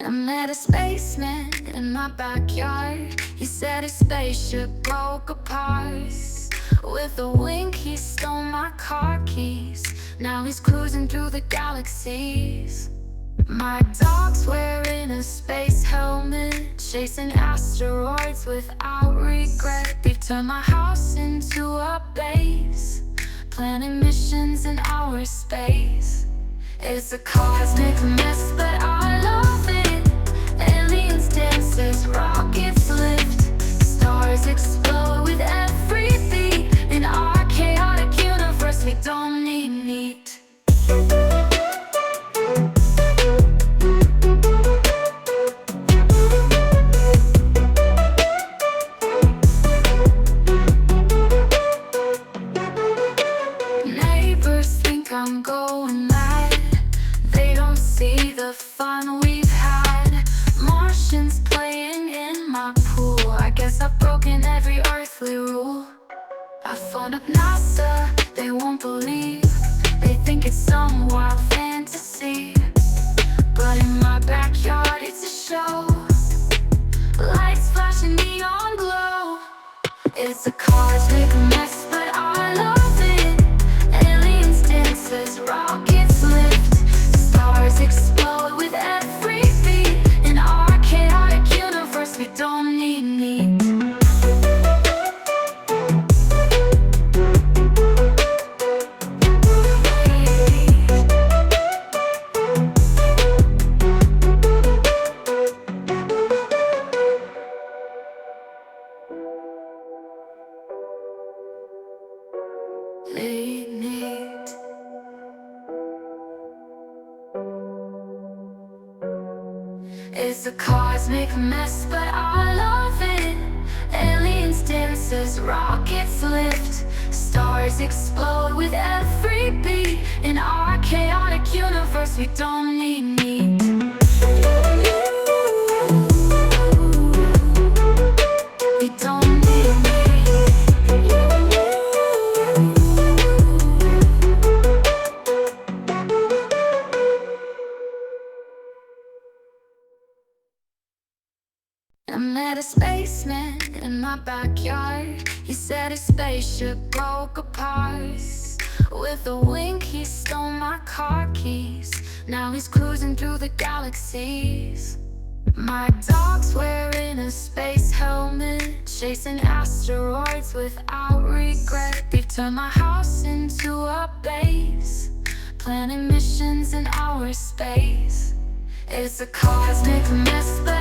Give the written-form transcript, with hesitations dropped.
I met a spaceman in my backyard. He said his spaceship broke apart. With a wink he stole my car keys. Now he's cruising through the galaxies. My dog's wearing a space helmet, chasing asteroids without regret. They've turned my house into a base, planning missions in outer space. It's a cosmic mess, but I love it. Aliens dances, rockets lift, stars explode with every beat. In our chaotic universe, we don't need meat. Neighbors think I'm going mad. They don't see the fun we've had. Martians playing in my pool. I guess I've broken every earthly rule. I phoned up NASA, they won't believe. They think it's some wild fantasy, but in my backyard it's a show. Lights flashing neon glow. It's a cosmic mess, but I love it. Aliens dances, rockets lift, stars explode with every beat. In our chaotic universe, we don't need meat. Need. It's a cosmic mess, but I love it. Aliens dances, rockets lift, stars explode with every beat. In our chaotic universe, we don't need meat. We don't need meat. I met a spaceman in my backyard. He said his spaceship broke apart. With a wink he stole my car keys. Now he's cruising through the galaxies. My dog's wearing a space helmet, chasing asteroids without regret. They've turned my house into a base, planning missions in outer space. It's a cosmic mess, but